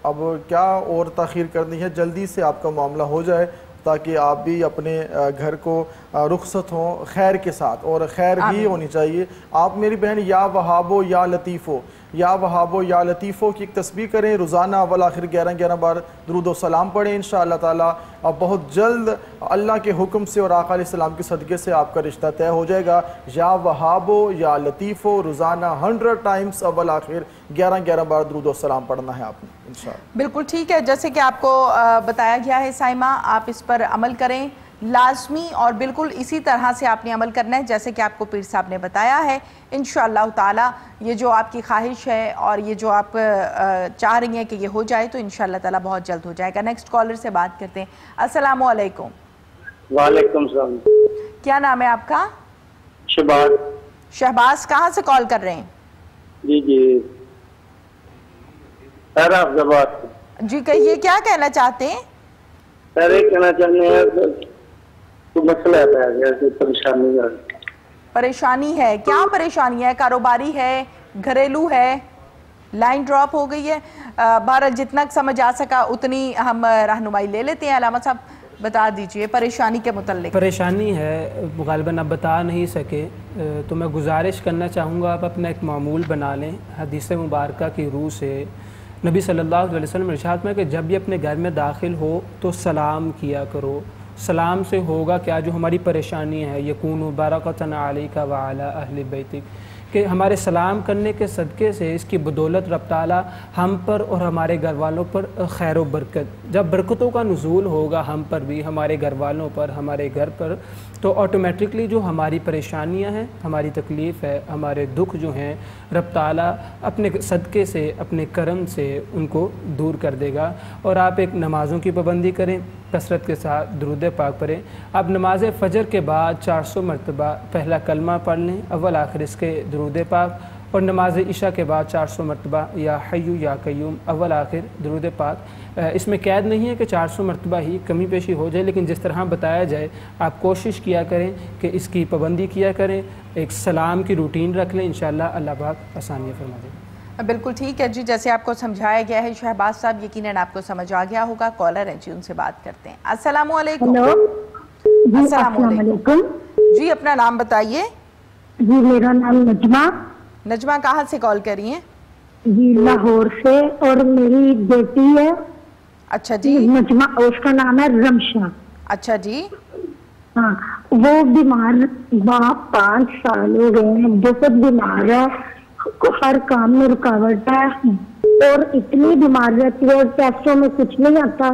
अब क्या और ताख़ीर करनी है, जल्दी से आपका मामला हो जाए ताकि आप भी अपने घर को रुखसत हों खैर के साथ, और खैर ही होनी चाहिए। आप मेरी बहन या वहाबो या लतीफ़ो, या वहाबो या लतीफ़ो की एक तस्बीह करें, रोज़ाना अव्वल आखिर 11-11 बार दुरूद व सलाम पढ़ें। इंशाअल्लाह ताला अब बहुत जल्द अल्लाह के हुक्म से और आका अलैहिस्सलाम के सदक़े से आपका रिश्ता तय हो जाएगा। या वहाबो या लतीफ़ो, रोज़ाना 100 टाइम्स अव्वल आखिर 11-11 बार दुरूद व सलाम पढ़ना है आपने इंशाअल्लाह। बिल्कुल ठीक है, जैसे कि आपको बताया गया है साइमा, आप इस पर अमल करें लाजमी, और बिल्कुल इसी तरह से आपने अमल करना है जैसे कि आपको पीर साहब ने बताया है। इंशाअल्लाह ताला ये जो आपकी ख्वाहिश है और ये जो आप चाह रही हैं कि ये हो जाए, तो इंशाअल्लाह ताला बहुत जल्द हो जाएगा। नेक्स्ट कॉलर से बात करते हैं। अस्सलाम वालेकुम। वालेकुम सलाम। क्या नाम है आपका? शहबाज। शहबाज, कहाँ से कॉल कर रहे हैं? जी जी कहिए, क्या कहना चाहते हैं? कहना चाहते हैं तो मसला है, परेशानी है। क्या परेशानी है? कारोबारी है, घरेलू है, लाइन ड्रॉप हो गई है? बहरहाल जितना समझ आ सका उतनी हम रहनुमाई ले लेते हैं। अलामा साहब बता दीजिए परेशानी के मुतल्लिक। परेशानी है, गालिबन आप बता नहीं सके, तो मैं गुजारिश करना चाहूँगा आप अपना एक मामूल बना लें। हदीस मुबारक की रूह से नबी सल्लल्लाहु अलैहि वसल्लम इरशाद में कि जब भी अपने घर में दाखिल हो तो सलाम किया करो। सलाम से होगा क्या, जो हमारी परेशानी है, यकूनु बरकतन अलैका व अला अहलि बैतिक, कि हमारे सलाम करने के सदक़े से, इसकी बदौलत रब ताला हम पर और हमारे घर वालों पर खैर व बरकत, जब बरकतों का नुज़ूल होगा हम पर भी, हमारे घर वालों पर, हमारे घर पर, तो ऑटोमेटिकली जो हमारी परेशानियां हैं, हमारी तकलीफ़ है, हमारे दुख जो हैं, रब ताला अपने सदक़े से, अपने करम से उनको दूर कर देगा। और आप एक नमाज़ों की पाबंदी करें, कसरत के साथ दुरूद पाक पढ़ें। आप नमाज फ़जर के बाद 400 मरतबा पहला कलमा पढ़ लें, अव्वल आखिर इसके दुरूद पाक, और नमाज इशा के बाद 400 मरतबा या हय्यु या कय्यूम अव्वल आखिर दुरूद पाक। इसमें कैद नहीं है कि 400 मरतबा ही कमी पेशी हो जाए, लेकिन जिस तरह बताया जाए आप कोशिश किया करें कि इसकी पाबंदी किया करें, एक सलाम की रूटीन रख लें, इंशाअल्लाह अल्लाह पाक आसानियाँ फरमा देगा। बिल्कुल ठीक है जी, जैसे आपको समझाया गया है शहबाज साहब, यकीनन आपको समझ आ गया होगा। कॉलर है जी, उनसे बात करते हैं। अस्सलाम वालेकुम। अस्सलाम वालेकुम जी, अपना नाम बताइए। जी, मेरा नाम नजमा। नजमा कहाँ से कॉल करी हैं? जी लाहौर से, और मेरी बेटी है। अच्छा जी। नजमा, उसका नाम है रमशा। अच्छा जी। हाँ, वो बीमार 5 साल हो गए हैं, बहुत बीमार है, हर काम में रुकावट है और इतनी बीमार रहती है, टेस्टों में कुछ नहीं आता।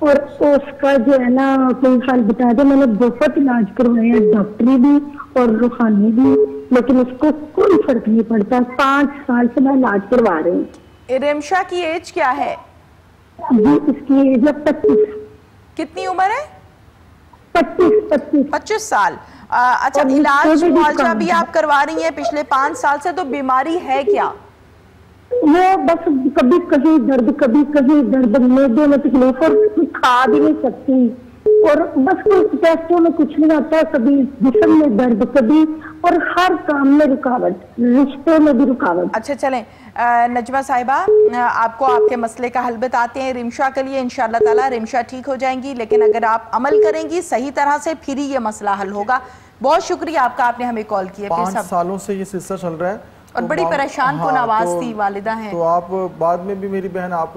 और उसका जो है ना कोई हाल बता दे। मैंने बहुत इलाज करवाया, डॉक्टरी भी और रूहानी भी, लेकिन उसको कोई फर्क नहीं पड़ता। 5 साल से मैं इलाज करवा रही हूँ। रिमशा की एज क्या है? जी इसकी एज है 25। कितनी उम्र है? 25 साल। अच्छा, इलाज मुआवजा भी आप करवा रही हैं पिछले 5 साल से, तो बीमारी है क्या? वो बस कभी कहीं दर्द, कभी कहीं दर्द, मैदे में तकलीफ और खा भी नहीं सकती, और बस कोई टेस्टों में कुछ नहीं आता, कभी जिस्म में दर्द, कभी, और हर काम में रुकावट, रिश्तों में भी रुकावट। अच्छा चलें नजमा साहिबा, आपको आपके मसले का हल बताते हैं। रिमशा के लिए इंशाअल्लाह ताला रिमशा ठीक हो जाएंगी, लेकिन अगर आप अमल करेंगी सही तरह से फिर ही ये मसला हल होगा। बहुत शुक्रिया आपका, आपने हमें कॉल किया। 5 सालों से ये सिलसिला चल रहा है और बड़ी परेशान कुन आवाज थी, वालिदा हैं। तो आप बाद में भी मेरी बहन आप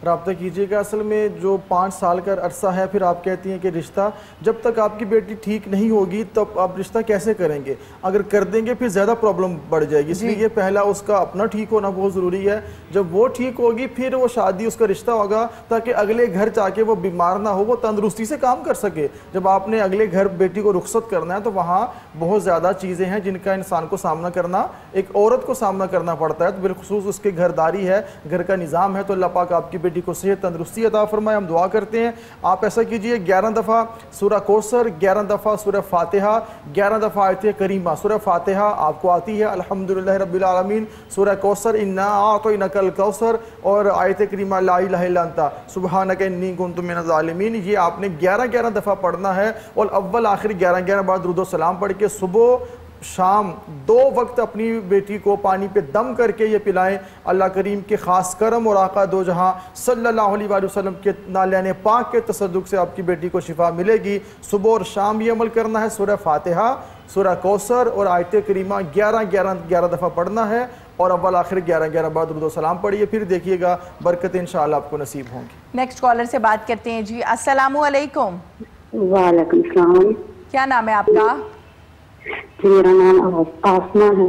रब्ता कीजिएगा। असल में जो 5 साल का अरसा है, फिर आप कहती हैं कि रिश्ता, जब तक आपकी बेटी ठीक नहीं होगी तब आप रिश्ता कैसे करेंगे? अगर कर देंगे फिर ज़्यादा प्रॉब्लम बढ़ जाएगी, इसलिए पहला उसका अपना ठीक होना बहुत ज़रूरी है। जब वो ठीक होगी फिर वो शादी, उसका रिश्ता होगा, ताकि अगले घर जाके वो बीमार ना हो, वो तंदुरुस्ती से काम कर सके। जब आपने अगले घर बेटी को रुखसत करना है तो वहाँ बहुत ज़्यादा चीज़ें हैं जिनका इंसान को सामना करना, एक औरत को सामना करना पड़ता है। तो बिलखुसूस उसके घरदारी है, घर का निज़ाम है। तो अल्लाह पाक आपकी बेटी को सेहत तंदुरुस्ती अता फरमाए, हम दुआ करते हैं। आप ऐसा कीजिए, 11 दफ़ा सूरह कौसर, 11 दफ़ा सूरह फातिहा, 11 दफ़ा आयत करीमा। सूरह फातिहा आपको आती है अल्हम्दुलिल्लाह रब्बिल आलमीन, सूरह कौसर इन्ना आतैनाकल कौसर, और आयत करीमा ला इलाहा इल्ला अंता सुब्हानका इन्नी कुन्तु मिनज़ ज़ालिमीन। ये आपने 11-11 दफ़ा पढ़ना है, और अव्वल आखिर 11-11 बार दुरूद व सलाम पढ़ के सुबह शाम 2 वक्त अपनी बेटी को पानी पे दम करके ये पिलाएं। अल्लाह करीम के ख़ास करम और आका दो जहां सल्लल्लाहु अलैहि वसल्लम के नालियाने पाक के तसद्दुक़ से आपकी बेटी को शिफा मिलेगी। सुबह और शाम ये अमल करना है। सूरह फातिहा, सूरह कौसर और आयत करीमा 11 दफ़ा पढ़ना है, और अव्वल आखिर 11-11 बार दुरूद व सलाम पढ़िए, फिर देखिएगा बरकत इंशाअल्लाह आपको नसीब होंगी। नेक्स्ट कॉलर से बात करते हैं जी। अस्सलामु अलैकुम। वालेकुम सलाम। क्या नाम है आपका? मेरा नाम आसमा है।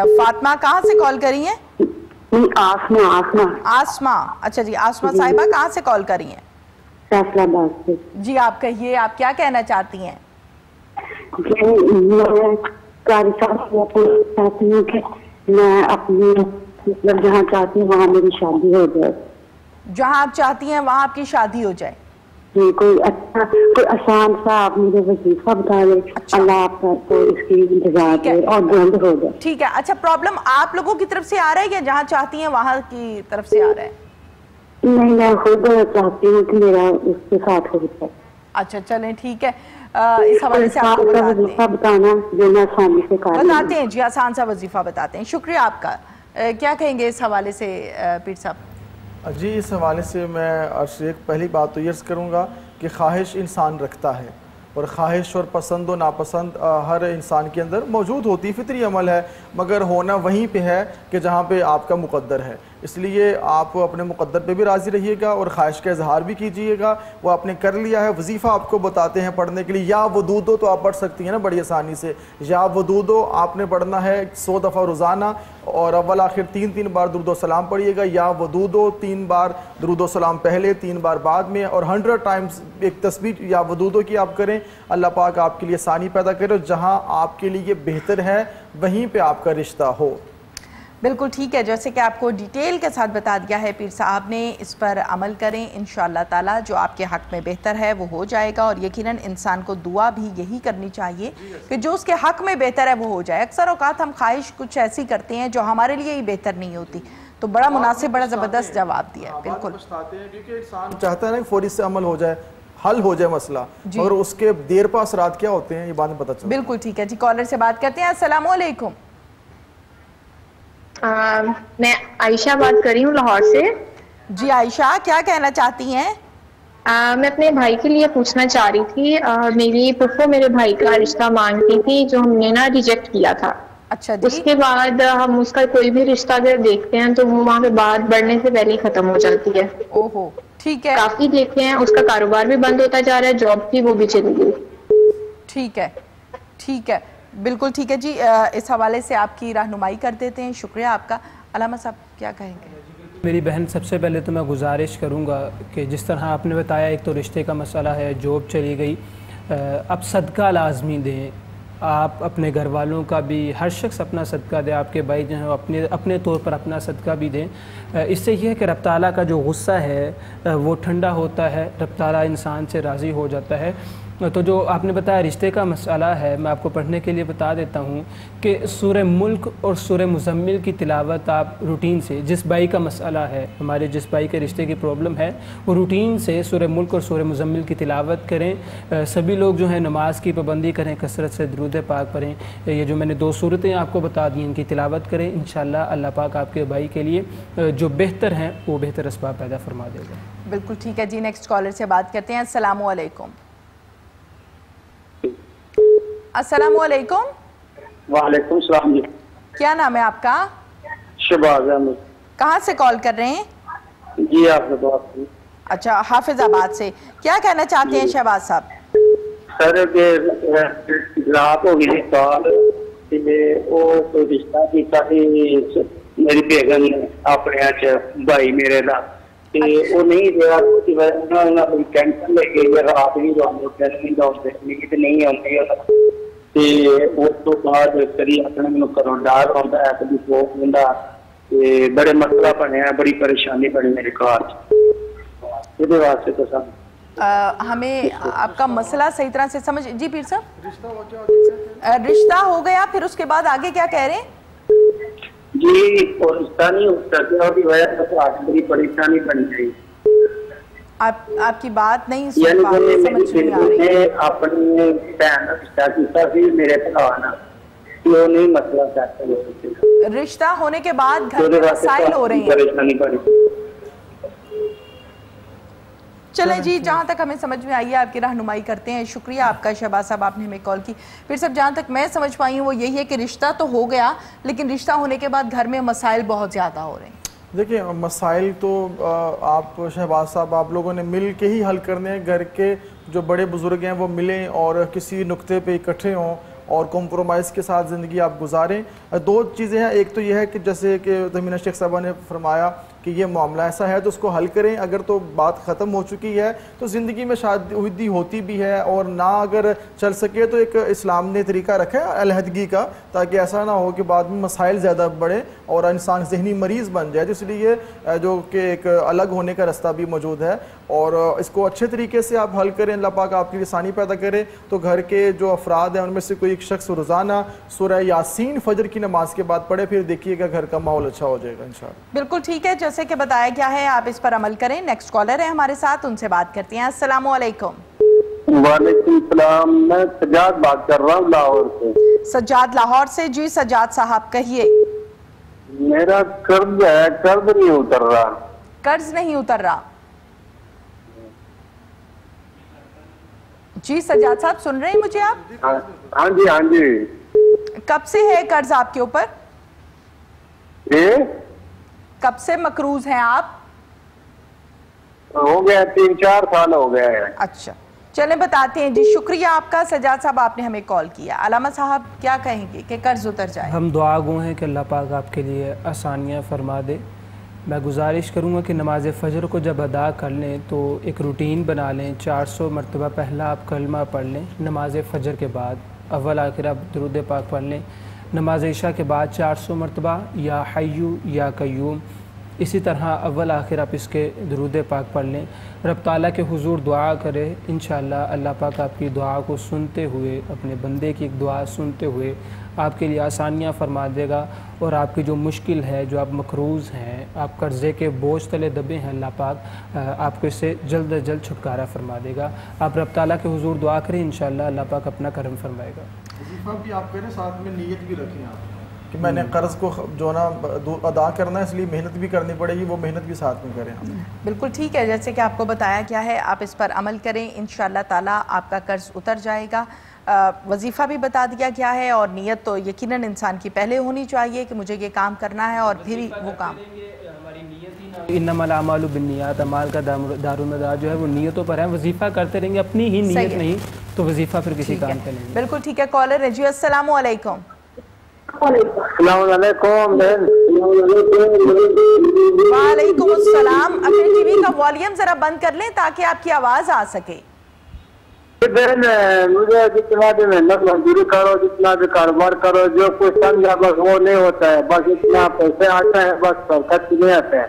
फातिमा कहाँ से कॉल करी हैं? आसमा। अच्छा जी, आसमा साहिबा कहाँ से कॉल करी हैं? फैसलाबाद से। जी आप कहिए, आप क्या कहना चाहती हैं? मैं अपनी मतलब जहाँ चाहती हूँ वहाँ मेरी शादी हो जाए। जहाँ आप चाहती हैं वहाँ आपकी शादी हो जाए। कोई अच्छा, कोई आसान सा आप मुझे वजीफा बता दें। अच्छा। अल्लाह आपको इसकी इंतजार करे और जल्द हो जाए। ठीक है। अच्छा, प्रॉब्लम आप लोगों की तरफ से आ रहा है या जहाँ चाहती हैं वहाँ की तरफ से आ रहा है? नहीं, मैं खुद चाहती हूँ कि मेरा उसके साथ हो जाए। अच्छा चलें, ठीक है। इस हवाले से आपको बताना जो मैं आसानी से बताते हैं जी, आसान सा वजीफा बताते हैं। शुक्रिया आपका। क्या कहेंगे इस हवाले से पीर साहब? जी, इस हवाले से मैं एक पहली बात तो ये करूँगा कि ख्वाहिश इंसान रखता है, और ख्वाहिश और पसंद और नापसंद हर इंसान के अंदर मौजूद होती, फितरी अमल है, मगर होना वहीं पे है कि जहाँ पे आपका मुक़द्दर है। इसलिए आप अपने मुक़द्दर पे भी राज़ी रहिएगा और ख्वाहिश का इजहार भी कीजिएगा। वो आपने कर लिया है, वजीफ़ा आपको बताते हैं पढ़ने के लिए। या वदूदो तो आप पढ़ सकती हैं ना बड़ी आसानी से। या वदूदो आपने पढ़ना है 100 दफ़ा रोज़ाना, और अव्वल आखिर 3-3 बार दुरूद व सलाम पढ़िएगा। या वदूदो 3 बार दुरूद व सलाम पहले, 3 बार बाद में, और 100 टाइम्स एक तस्बीह या वदूदो की आप करें। अल्लाह पाक आपके लिए आसानी पैदा करे, जहाँ आपके लिए बेहतर है वहीं पर आपका रिश्ता हो। बिल्कुल ठीक है, जैसे कि आपको डिटेल के साथ बता दिया है पीर साहब ने, इस पर अमल करें। इंशाअल्लाह ताला जो आपके हक़ में बेहतर है वो हो जाएगा। और यकीनन इंसान को दुआ भी यही करनी चाहिए कि जो उसके हक़ में बेहतर है वो हो जाए। अक्सर औक़ात हम ख्वाहिश कुछ ऐसी करते हैं जो हमारे लिए ही बेहतर नहीं होती। तो बड़ा मुनासिब, बड़ा ज़बरदस्त जवाब दिया। बिल्कुल, क्योंकि इंसान चाहता है ना फौरी से अमल हो जाए, हल हो जाए मसला, और उसके देर पास रात क्या होते हैं ये बाद में पता चलता है। बिल्कुल ठीक है जी। कॉलर से बात करते हैं। अस्सलामु अलैकुम। मैं आयशा बात कर रही हूँ लाहौर से। जी आयशा, क्या कहना चाहती हैं? मैं अपने भाई के लिए पूछना चाह रही थी। मेरी फुफ्फो मेरे भाई का रिश्ता मांगती थी, जो हमने ना रिजेक्ट किया था। अच्छा जी। उसके बाद हम उसका कोई भी रिश्ता अगर देखते हैं तो वो वहाँ पे बात बढ़ने से पहले ही खत्म हो जाती है। ओहो, ठीक है। काफी देखे हैं, उसका कारोबार भी बंद होता जा रहा है, जॉब थी वो भी चली गई। ठीक है, ठीक है, बिल्कुल ठीक है जी। इस हवाले से आपकी रहनुमाई कर देते हैं, शुक्रिया आपका। अलामा साहब क्या कहेंगे? मेरी बहन, सबसे पहले तो मैं गुजारिश करूँगा कि जिस तरह आपने बताया, एक तो रिश्ते का मसला है, जॉब चली गई, अब सदका लाजमी दें। आप अपने घर वालों का भी, हर शख्स अपना सदका दे, आपके भाई जो हैं अपने तौर पर अपना सदका भी दें। इससे यह है कि रब ताला का जो गुस्सा है वो ठंडा होता है, रब ताला इंसान से राज़ी हो जाता है। तो जो आपने बताया रिश्ते का मसला है, मैं आपको पढ़ने के लिए बता देता हूँ कि सूरह मुल्क और सूरह मुज़म्मिल की तिलावत आप रूटीन से, जिस भाई का मसला है, हमारे जिस भाई के रिश्ते की प्रॉब्लम है, वो रूटीन से सूरह मुल्क और सूरह मुज़म्मिल की तिलावत करें। सभी लोग जो है नमाज की पाबंदी करें, कसरत से दुरूद पाक पढ़ें। ये जो मैंने 2 सूरतें आपको बता दी, इनकी तिलावत करें। इंशाअल्लाह अल्लाह पाक आपके भाई के लिए जो बेहतर हैं वो बेहतर असबाब पैदा फरमा देगा। बिल्कुल ठीक है जी। नेक्स्ट कॉलर से बात करते हैं। अस्सलाम वालेकुम। अस्सलामुअलैकुम। वालेकुम सलाम जी। क्या नाम है आपका? शहबाज अहमद। कहाँ से कॉल कर रहे हैं? जी हाफिजाबाद से। अच्छा, हाफिजाबाद से। क्या कहना चाहते हैं शहबाज साहब? सर के रात हो गई साल वो कोई रिश्ता किया मेरी बेगम ने अपने भाई मेरे का वो नहीं रहा उसकी वजह से कोई टेंशन लेके रात नहीं जाते दिन नहीं जाते नहीं आते उस तो बाद कभी अपने मैं घरों डर आता है, कभी खौफ होता, बड़े मसला बनया, बड़ी परेशानी बनी मेरे घर। ये वास्ते तो सब हमें आपका मसला सही तरह से समझ। जी पीर साहब, रिश्ता हो गया, फिर उसके बाद आगे क्या कह रहे हैं? जी रिश्ता नहीं हो सके और वजह से आज बड़ी परेशानी बन गई। आपकी बात नहीं सुन पा रहे, समझ नहीं आ रही। अपने बहन का रिश्ता किया मेरे भरा ना, वो नहीं मसला चाहते। रिश्ता होने के बाद घर में मसाइल हो रहे हैं, परेशानी बड़ी। चलें जी, जहाँ तक हमें समझ में आई है आपकी रहनुमाई करते हैं। शुक्रिया आपका शहबाज साहब, आपने हमें कॉल की। फिर सब जहाँ तक मैं समझ पाई हूँ वो यही है कि रिश्ता तो हो गया, लेकिन रिश्ता होने के बाद घर में मसाइल बहुत ज़्यादा हो रहे हैं। देखिए, मसाइल तो आप शहबाज साहब आप लोगों ने मिल के ही हल करने हैं। घर के जो बड़े बुज़ुर्ग हैं वो मिलें और किसी नुक्ते पे इकट्ठे हों और कॉम्प्रोमाइज़ के साथ ज़िंदगी आप गुजारें। 2 चीज़ें हैं, एक तो यह है कि जैसे कि तमीना शेख साहबा ने फरमाया कि ये मामला ऐसा है तो उसको हल करें। अगर तो बात ख़त्म हो चुकी है तो ज़िंदगी में शादी होती भी है, और ना अगर चल सके तो एक इस्लाम ने तरीका रखा है अलहदगी का, ताकि ऐसा ना हो कि बाद में मसाइल ज़्यादा बढ़े और इंसान जहनी मरीज़ बन जाए। तो इसलिए जो कि एक अलग होने का रास्ता भी मौजूद है और इसको अच्छे तरीके से आप हल करें। अल्लाह पाक आपकी आसानी पैदा करे तो घर के जो अफराद हैं उनमें से कोई एक शख्स रोज़ाना सूरह यासीन फजर की नमाज के बाद पढ़े, फिर देखिएगा घर का माहौल अच्छा हो जाएगा इंशाअल्लाह। बिल्कुल ठीक है, जैसे कि बताया गया है आप इस पर अमल करें। नेक्स्ट कॉलर है हमारे साथ, उनसे बात करते हैं। अस्सलाम वालेकुम। वालेकुम सलाम। मैं सज्जाद बात कर रहा हूँ लाहौर से। सज्जाद लाहौर से। जी सज्जाद साहब कहिए। मेरा कर्ज है, कर्ज नहीं उतर रहा। कर्ज नहीं उतर रहा? जी सज्जाद साहब सुन रहे हैं मुझे आप? हाँ जी, हाँ जी। कब से है कर्ज आपके ऊपर? कब से मकरूज हैं आप? हो गया 3-4 साल हो गए हैं। अच्छा, चले बताते हैं जी। शुक्रिया आपका सज्जाद साहब, आपने हमें कॉल किया। अलामा साहब क्या कहेंगे कि कर्ज उतर जाए? हम दुआ गो हैं कि अल्लाह पाक आपके लिए आसानियाँ फरमा दे। मैं गुजारिश करूँगा कि नमाज फ़जर को जब अदा कर लें तो एक रूटीन बना लें। 400 मरतबा पहला आप कलमा पढ़ लें नमाज फ़जर के बाद, अव्वल आखिर आप दुरूद पाक पढ़ लें। नमाज इशा के बाद 400 मरतबा या हय्यू या कय्यूम, इसी तरह अव्वल आखिर आप इसके दुरूद पाक पढ़ लें। रब ताला के हुजूर दुआ करें, इंशाअल्लाह अल्लाह पाक आपकी दुआ को सुनते हुए, अपने बंदे की एक दुआ सुनते हुए आपके लिए आसानियाँ फरमा देगा और आपकी जो मुश्किल है, जो आप मकरूज़ हैं, आप कर्ज़े के बोझ तले दबे हैं, अल्लाह पाक आपको इससे जल्द अज जल्द छुटकारा फरमा देगा। आप रब ताला के हुजूर दुआ करें, इंशाअल्लाह अल्लाह पाक अपना करम फरमाएगा। वजीफ़ा भी आप करें, साथ में नीयत भी रखें आप कि मैंने कर्ज को जो ना अदा करना है, इसलिए मेहनत भी करनी पड़ेगी, वो मेहनत भी साथ में करें हम। बिल्कुल ठीक है, जैसे कि आपको बताया गया है आप इस पर अमल करें, इंशाअल्लाह ताला आपका कर्ज उतर जाएगा। वजीफ़ा भी बता दिया गया है और नीयत तो यकीनन इंसान की पहले होनी चाहिए कि मुझे ये काम करना है और फिर ही वो काम। इन्नमल अमालु बिन्नियात, अमाल का दारुमदार जो है वो नीयतों पर है। वजीफ़ा करते रहेंगे, अपनी ही नीयत नहीं तो वजीफ़ा फिर किसी काम का नहीं। बिल्कुल ठीक है। कॉलर है जी, अस्सलाम वालेकुम। वालेकुम अस्सलाम। अपने टीवी का वॉल्यूम जरा बंद कर लें ताकि आपकी आवाज आ सके। बहन मुझे जितना भी मेहनत मजदूरी करो, जितना भी कारोबार करो, जो कुछ समझा बस वो नहीं होता है। बस इतना पैसे आता है, बस बरकत नहीं आता है।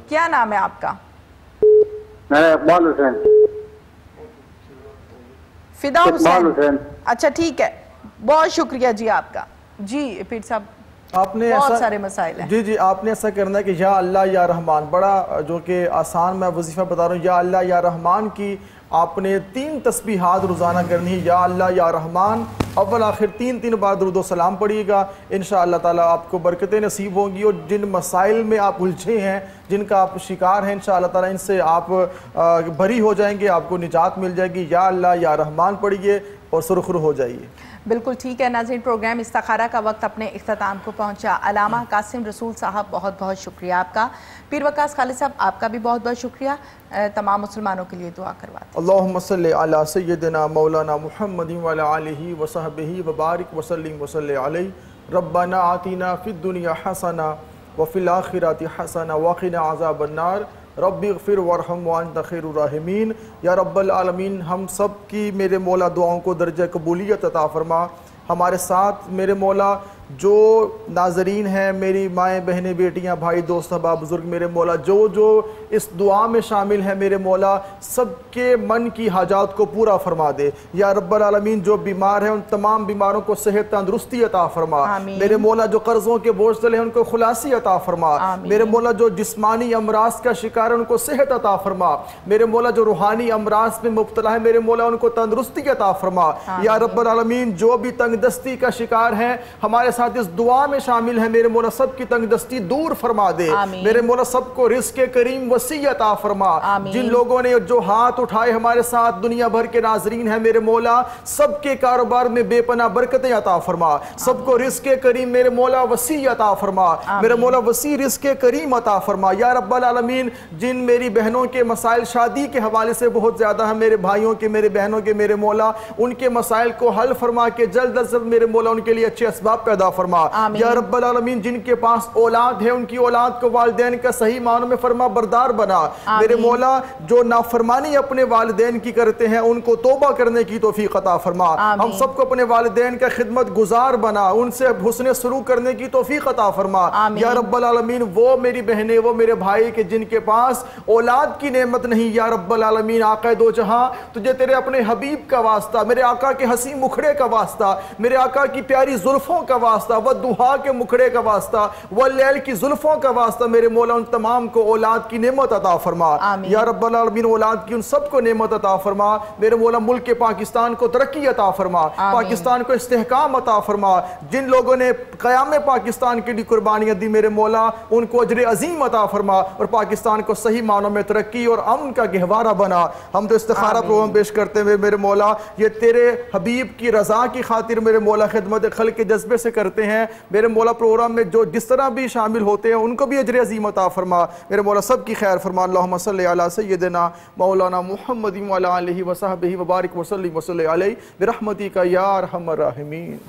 क्या नाम है आपका? इकबाल हुसैन। फिदा हुसैन। अच्छा ठीक है, बहुत शुक्रिया जी आपका। जी पीर साहब, आपने बहुत सारे मसाइल हैं। जी आपने ऐसा करना है कि या अल्लाह या रहमान, बड़ा जो कि आसान मैं वजीफा बता रहा हूँ, या अल्लाह या रहमान की आपने 3 तस्बीहात रोज़ाना करनी है। या अल्लाह या रहमान अव्वल आखिर 3 बार दुरूद व सलाम पढ़िएगा। इंशाअल्लाह ताला आपको बरकतें नसीब होंगी और जिन मसाइल में आप उलझे हैं, जिनका आप शिकार हैं, इंशाअल्लाह ताला इनसे आप बरी हो जाएंगे, आपको निजात मिल जाएगी। या अल्लाह या रहमान पढ़िए और सुरखुर हो जाइए। बिल्कुल ठीक है नाज़रीन, प्रोग्राम इस्तिखारा का वक्त अपने इख्तिताम को पहुंचा। अलामा कासिम रसूल साहब, बहुत बहुत शुक्रिया आपका। पीर वकास खालिद साहब, आपका भी बहुत बहुत शुक्रिया। तमाम मुसलमानों के लिए दुआ करवाते। अल्लाहुम्मा सल्ली अला सय्यदिना मौलाना मुहम्मदिन व अला आलिहि व सहबिहि व बारिक व सल्लिम व सल्ली अलैहि। रब्बना आतिना फिद दुनिया हसना व फिल आखिरति हसना व क़िना अज़ाबन नार रब्बिग़फिर वरहम व अंत खैरुर राहिमीन। या रब्बल आलमीन, हम सब की मेरे मौला दुआओं को दर्जा कबूलियत अता फरमा। हमारे साथ मेरे मौला जो नाजरीन हैं, मेरी माएँ बहनें बेटियाँ भाई दोस्त अहबाब बुज़ुर्ग, मेरे मौला जो जो इस दुआ में शामिल हैं, मेरे मौला सबके मन की हाजात को पूरा फरमा दे। या रब्बल आलमीन, जो बीमार हैं उन तमाम बीमारों को सेहत तंदुरुस्ती अता फरमा। मेरे मौला जो कर्ज़ों के बोझ तले हैं उनको खुलासी अता फरमा। मेरे मौला जो जिस्मानी अमराज का शिकार है उनको सेहत अता फरमा। मेरे मौला जो रूहानी अमराज में मुब्तला है, मेरे मौला उनको तंदुरुस्ती अता फरमा। या रब्बल आलमीन, जो भी तंगदस्ती का शिकार हैं हमारे साथ इस दुआ में शामिल है, मेरे मौला सबकी तंगदस्ती दूर फरमा दे। मेरे मौला सबको रिज़्क़ करीम वसी अता फरमा। जिन लोगों ने जो हाथ उठाए हमारे साथ दुनिया भर के नाजरीन है, मेरे मौला सबके कारोबार में बेपना बरकतें अता फरमा। सबको रिज़्क़ करीम मेरे मौला वसी अता फरमा। मेरे मौला वसी रिज़्क़ करीम अता फरमा। या रब्बल आलमीन, जिन मेरी बहनों के मसाइल शादी के हवाले से बहुत ज़्यादा है, मेरे भाइयों के, मेरे बहनों के, मेरे मौला उनके मसाइल को हल फरमा के जल्द अज जल्द मेरे मौला उनके लिए अच्छे असबाब पैदा फरमा। या रब्बल आलमीन, जिनके पास औलाद है उनकी औलाद को वालिदैन का सही मानों में फरमा बरदार बना। मेरे मौला जो नाफरमानी अपने वालिदैन की करते हैं उनको तौबा करने की तौफीक अता फरमा। हम सबको अपने वालिदैन का खिदमत गुजार बना, उनसे हुस्न सलूक करने की तौफीक अता फरमा। या रब्बल आलमीन, वो मेरी बहनें, वो मेरे भाई के जिनके पास औलाद की नेमत नहीं, या रब्बल आलमीन आका दो जहां, तुझे तेरे अपने हबीब का वास्ता, मेरे आका के हसी मुखड़े का वास्ता, मेरे आका की प्यारी जुल्फों का वास्ता, वह दुहा के मुखड़े का वास्ता, वह लैल की जुल्फों का वास्ता, मेरे मौला उन तमाम को औलाद की नेमत अता फरमा। या रब्बल आलमीन, औलाद की उन सबको नेमत अता फरमा। मेरे मौला मुल्क के पाकिस्तान को तरक्की अता फरमा, पाकिस्तान को इस्तेहकाम अता फरमा। जिन लोगों ने क़याम पाकिस्तान के लिए कुर्बानियाँ दी, मेरे मौला उनको अजर अजीम अता फरमा और पाकिस्तान को सही मानों में तरक्की और अमन का गहवारा बना। हम तो इस्तिखारा प्रोग्राम पेश करते हुए मेरे मौला ये तेरे हबीब की रज़ा की खातिर मेरे मौला खिदमत खल के जज्बे से करते हैं। मेरे मौला प्रोग्राम में जो जिस तरह भी शामिल होते हैं उनको भी अजर अज़ीम अता फरमा। मेरे मौला सब की खैर फरमा। अल्लाहुम्मा सल्ली अला सय्यदिना मौलाना मुहम्मदिन व अला आलिहि व सहबिहि व बारिक व सल्लिम व सल्ली अलैहि बिरहमतिका या अरहमर राहिमीन।